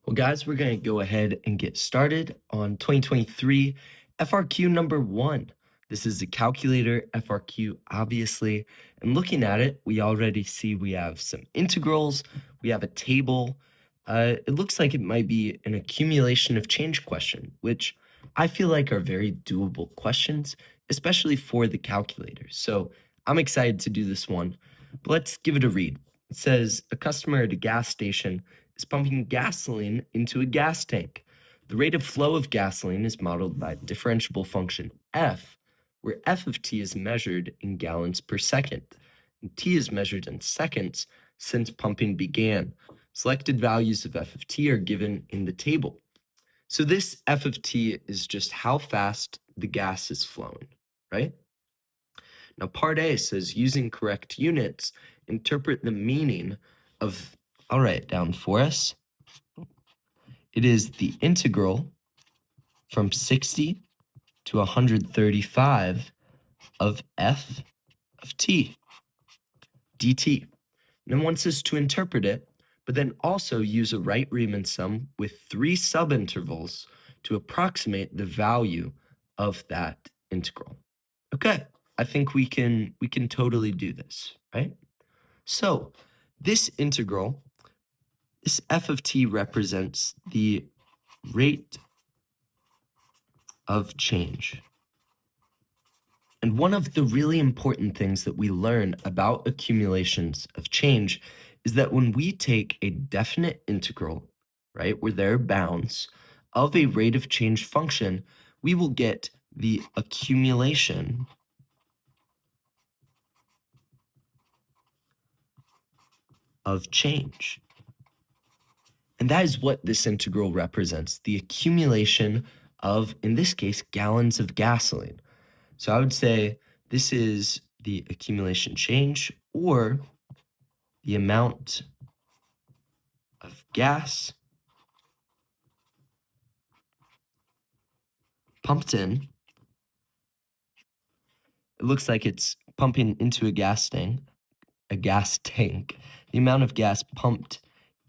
Well, guys, we're going to go ahead and get started on 2023 FRQ number 1. This is a calculator FRQ, obviously. And looking at it, we already see we have some integrals, we have a table. It looks like it might be an accumulation of change question, which I feel like are very doable questions, especially for the calculator. So I'm excited to do this one. But let's give it a read. It says a customer at a gas station is pumping gasoline into a gas tank. The rate of flow of gasoline is modeled by differentiable function f, where f of t is measured in gallons per second, and t is measured in seconds since pumping began. Selected values of f of t are given in the table. So this f of t is just how fast the gas is flowing, right? Now, part A says using correct units, interpret the meaning of, I'll write it down for us. It is the integral from 60 to 135 of f of t dt. And it wants us to interpret it, but then also use a Wright-Riemann sum with 3 subintervals to approximate the value of that integral. Okay, I think we can totally do this, right? So this integral, this f of t represents the rate of change. And one of the really important things that we learn about accumulations of change is that when we take a definite integral, right, where there are bounds of a rate of change function, we will get the accumulation of change. And that is what this integral represents, the accumulation of, in this case, gallons of gasoline. So I would say this is the accumulation change, or the amount of gas pumped in. It looks like it's pumping into a gas tank. The amount of gas pumped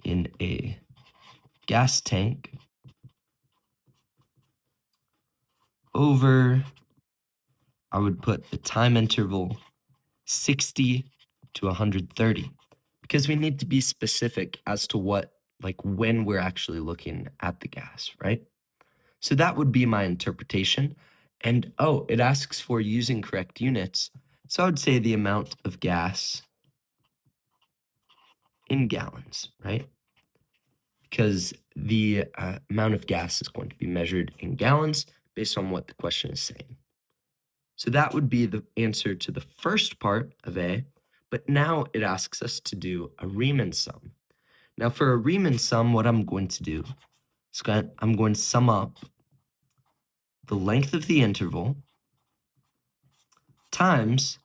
in a gas tank over, I would put the time interval 60 to 130, because we need to be specific as to what, like when we're actually looking at the gas, right? So that would be my interpretation. And oh, it asks for using correct units. So I would say the amount of gas in gallons, right? Because the amount of gas is going to be measured in gallons based on what the question is saying. So that would be the answer to the first part of A, but now it asks us to do a Riemann sum. Now for a Riemann sum, what I'm going to do is I'm going to sum up the length of the interval times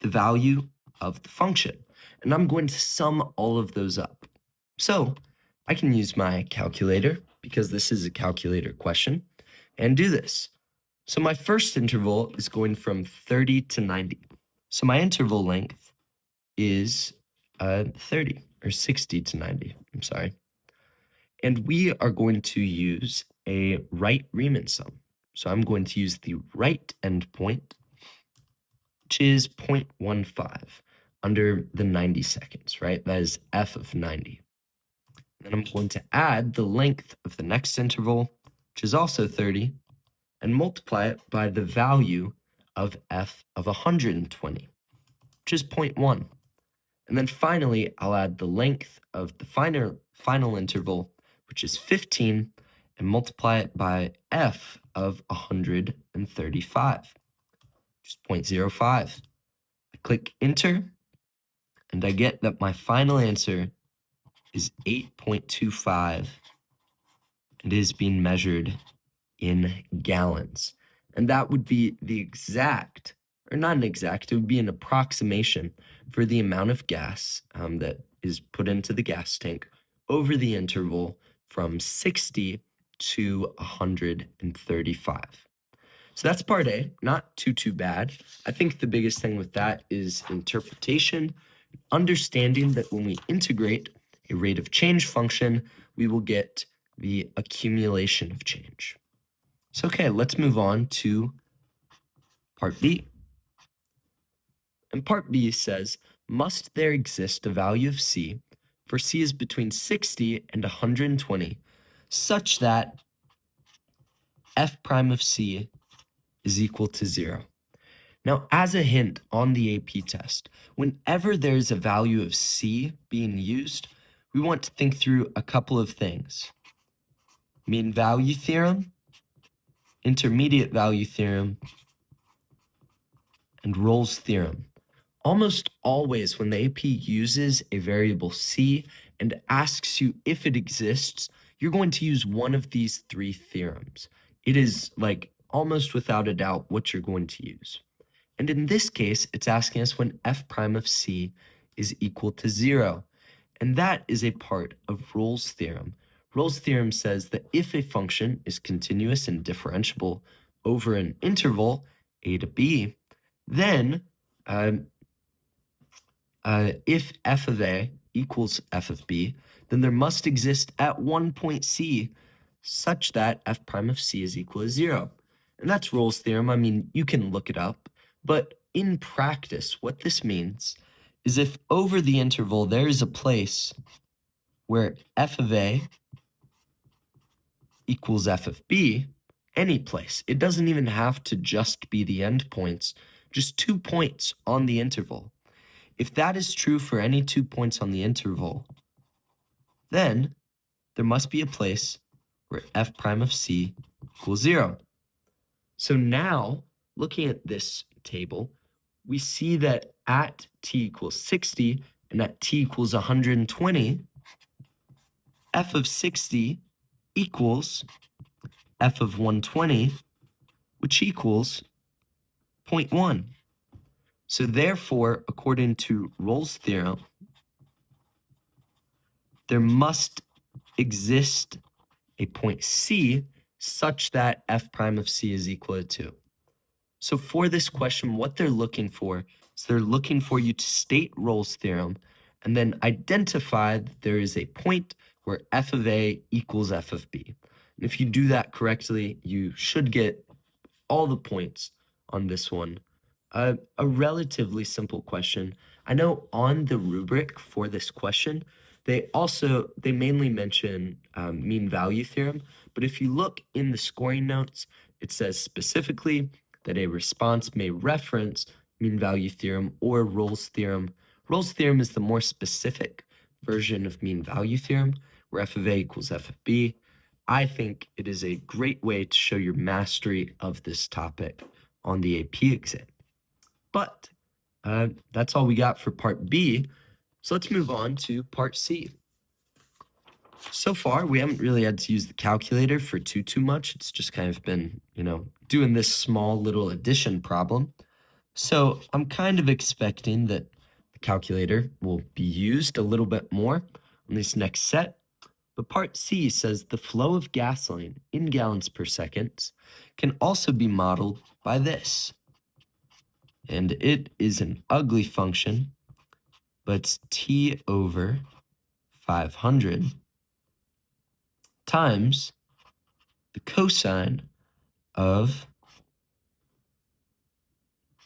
the value of the function. And I'm going to sum all of those up. So I can use my calculator, because this is a calculator question, and do this. So my first interval is going from 30 to 90. So my interval length is 30, or 60 to 90, I'm sorry. And we are going to use a Wright-Riemann sum. So I'm going to use the right endpoint, which is 0.15 under the 90 seconds, right? That is f of 90. Then I'm going to add the length of the next interval, which is also 30, and multiply it by the value of f of 120, which is 0.1. And then finally, I'll add the length of the final interval, which is 15, and multiply it by f of 135, which is 0.05. I click enter, and I get that my final answer is 8.25, and is being measured in gallons. And that would be the exact, or not an exact, it would be an approximation for the amount of gas that is put into the gas tank over the interval from 60 to 135. So that's part A, not too bad. I think the biggest thing with that is interpretation, understanding that when we integrate, a rate of change function, we will get the accumulation of change. So, okay, let's move on to part B. And part B says, must there exist a value of C for C is between 60 and 120 such that f prime of C is equal to 0. Now, as a hint on the AP test, whenever there's a value of C being used, we want to think through a couple of things. Mean value theorem, intermediate value theorem, and Rolle's theorem. Almost always when the AP uses a variable C and asks you if it exists, you're going to use one of these three theorems. It is like almost without a doubt what you're going to use. And in this case, it's asking us when f prime of C is equal to 0. And that is a part of Rolle's theorem. Rolle's theorem says that if a function is continuous and differentiable over an interval, a to b, then if f of a equals f of b, then there must exist at one point C such that f prime of C is equal to 0. And that's Rolle's theorem. I mean, you can look it up. But in practice, what this means is if over the interval there is a place where f of a equals f of b, any place, it doesn't even have to just be the endpoints, just 2 points on the interval. If that is true for any 2 points on the interval, then there must be a place where f prime of C equals 0. So now, looking at this table, we see that at t equals 60 and at t equals 120, f of 60 equals f of 120, which equals 0.1. So therefore, according to Rolle's theorem, there must exist a point C such that f prime of C is equal to 2. So for this question, what they're looking for is they're looking for you to state Rolle's theorem and then identify that there is a point where f of a equals f of b. And if you do that correctly, you should get all the points on this one. A relatively simple question. I know on the rubric for this question, they mainly mention mean value theorem, but if you look in the scoring notes, it says specifically that a response may reference mean value theorem or Rolle's theorem. Rolle's theorem is the more specific version of mean value theorem, where f of a equals f of b. I think it is a great way to show your mastery of this topic on the AP exam. But that's all we got for part B. So let's move on to part C. So far, we haven't really had to use the calculator for too much. It's just kind of been, doing this small little addition problem. So I'm kind of expecting that the calculator will be used a little bit more on this next set. But part C says the flow of gasoline in gallons per second can also be modeled by this. And it is an ugly function, but it's t over 500 times the cosine of,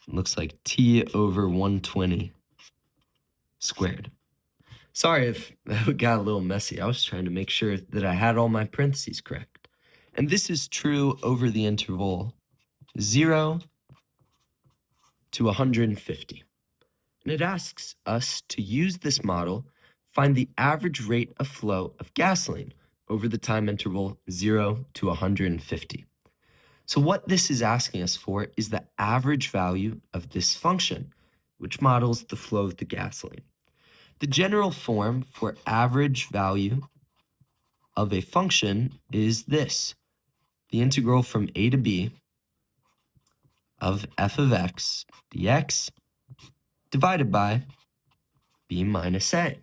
looks like t over 120 squared. Sorry if that got a little messy. I was trying to make sure that I had all my parentheses correct. And this is true over the interval 0 to 150. And it asks us to use this model, find the average rate of flow of gasoline over the time interval 0 to 150. So what this is asking us for is the average value of this function, which models the flow of the gasoline. The general form for average value of a function is this: the integral from a to b of f of x dx divided by b minus a.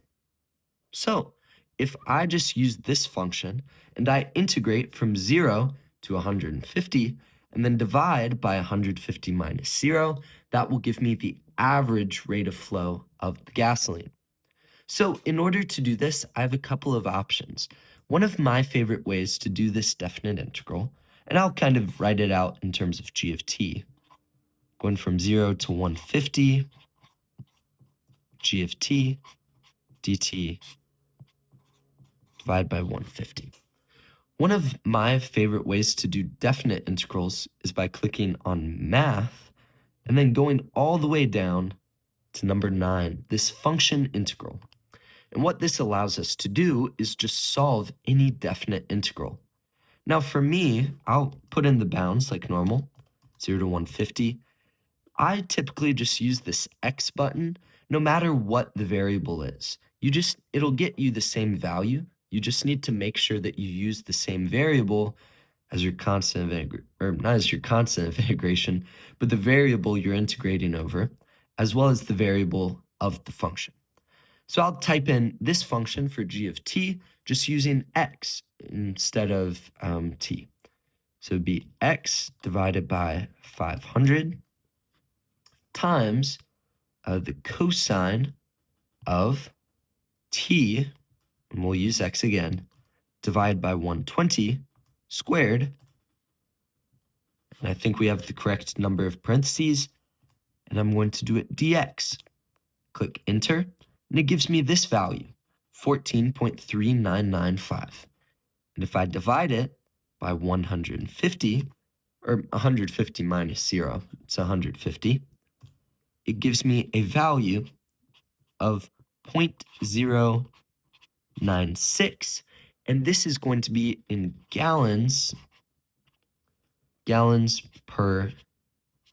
So if I just use this function and I integrate from 0 to 150 and then divide by 150 minus 0, that will give me the average rate of flow of the gasoline. So in order to do this, I have a couple of options. One of my favorite ways to do this definite integral, and I'll kind of write it out in terms of g of t, going from 0 to 150, g of t dt divided by 150. One of my favorite ways to do definite integrals is by clicking on Math and then going all the way down to number 9, this function integral. And what this allows us to do is just solve any definite integral. Now for me, I'll put in the bounds like normal, 0 to 150. I typically just use this X button no matter what the variable is. It'll get you the same value. You just need to make sure that you use the same variable as your constant or not as your constant of integration, but the variable you're integrating over, as well as the variable of the function. So I'll type in this function for g of t, just using x instead of t. So it'd be x divided by 500 times the cosine of t, and we'll use x again, divided by 120 squared. And I think we have the correct number of parentheses, and I'm going to do it dx. Click enter, and it gives me this value, 14.3995. And if I divide it by 150, or 150 minus 0, it's 150, it gives me a value of 0.096, and this is going to be in gallons per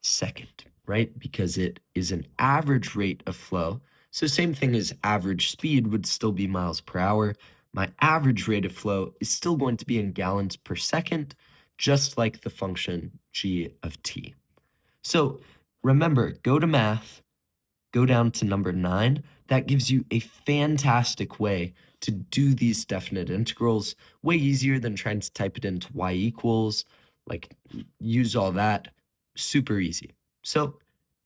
second, right? Because it is an average rate of flow. So same thing as average speed would still be miles per hour. My average rate of flow is still going to be in gallons per second, just like the function g of t. So remember, go to Math, go down to number 9. That gives you a fantastic way to do these definite integrals, way easier than trying to type it into y equals, like use all that, super easy. So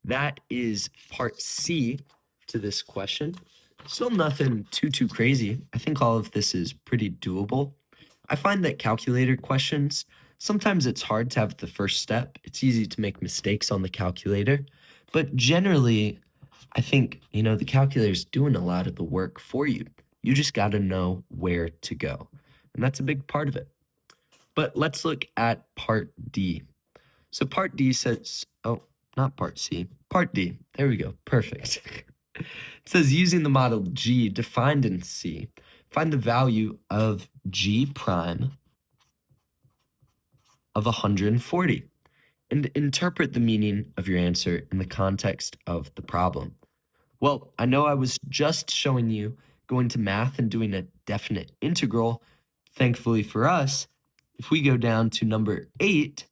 that is part C to this question. Still nothing too crazy. I think all of this is pretty doable. I find that calculator questions, sometimes it's hard to have the first step. It's easy to make mistakes on the calculator, but generally, I think, the calculator's doing a lot of the work for you. You just got to know where to go. And that's a big part of it. But let's look at part D. So part D says, oh, not part C, part D. There we go. Perfect. It says using the model G defined in C, find the value of G prime of 140 and interpret the meaning of your answer in the context of the problem. Well, I know I was just showing you going to Math and doing a definite integral. Thankfully for us, if we go down to number 8,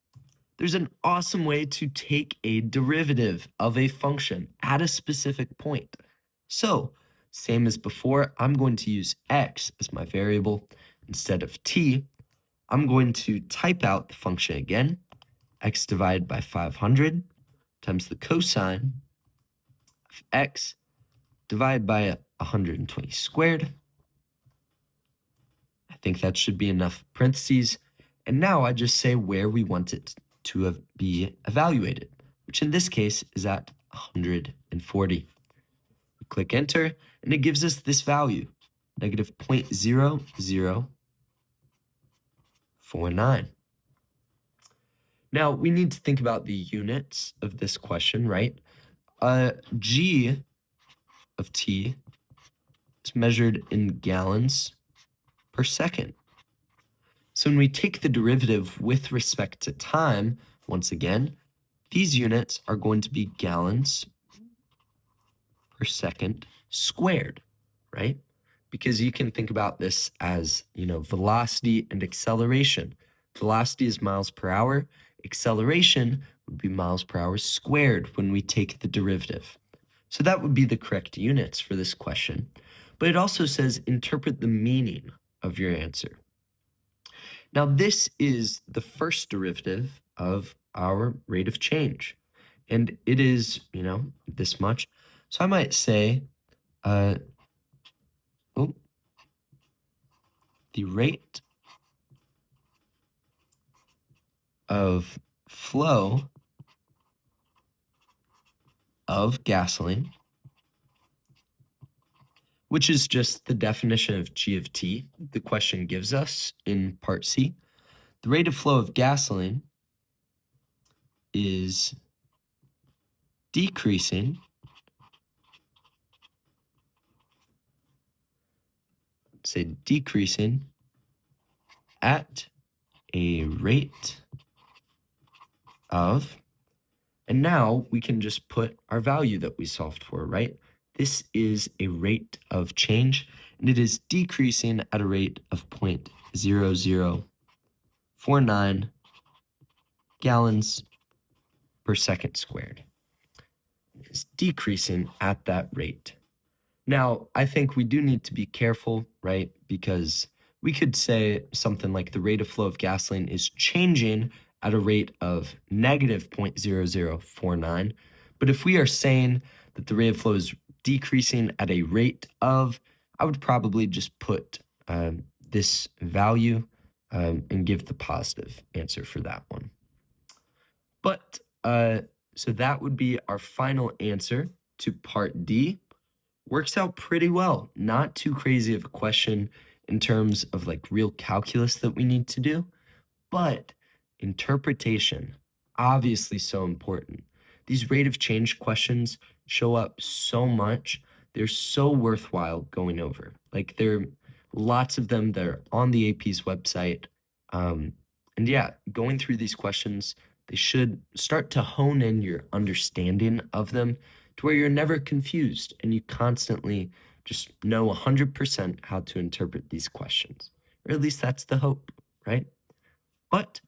there's an awesome way to take a derivative of a function at a specific point. So, same as before, I'm going to use x as my variable instead of t. I'm going to type out the function again, x divided by 500 times the cosine of x divided by 120 squared. I think that should be enough parentheses. And now I just say where we want it to be evaluated, which in this case is at 140. We click enter, and it gives us this value, negative 0.0049. Now, we need to think about the units of this question, right? G of t is measured in gallons per second. So when we take the derivative with respect to time, once again, these units are going to be gallons per second squared, right? Because you can think about this as, velocity and acceleration. Velocity is miles per hour. Acceleration would be miles per hour squared when we take the derivative. So that would be the correct units for this question. But it also says interpret the meaning of your answer. Now, this is the first derivative of our rate of change. And it is, this much. So I might say oh, the rate of flow of gasoline, which is just the definition of G of T the question gives us in part C. The rate of flow of gasoline is decreasing at a rate of, and now we can just put our value that we solved for, right? This is a rate of change, and it is decreasing at a rate of 0.0049 gallons per second squared. It's decreasing at that rate. Now, I think we do need to be careful, right? Because we could say something like the rate of flow of gasoline is changing at a rate of negative 0.0049. But if we are saying that the rate of flow is decreasing at a rate of, I would probably just put this value and give the positive answer for that one. But so that would be our final answer to part D. Works out pretty well. Not too crazy of a question in terms of like real calculus that we need to do, but interpretation, obviously so important. These rate of change questions show up so much. They're so worthwhile going over. Like there are lots of them that are on the AP's website. And yeah, going through these questions, they should start to hone in your understanding of them to where you're never confused and you constantly just know 100% how to interpret these questions. Or at least that's the hope, right? But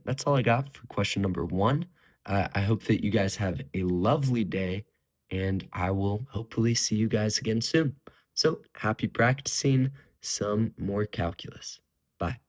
that's all I got for question number 1. I hope that you guys have a lovely day, and I will hopefully see you guys again soon. So happy practicing some more calculus. Bye.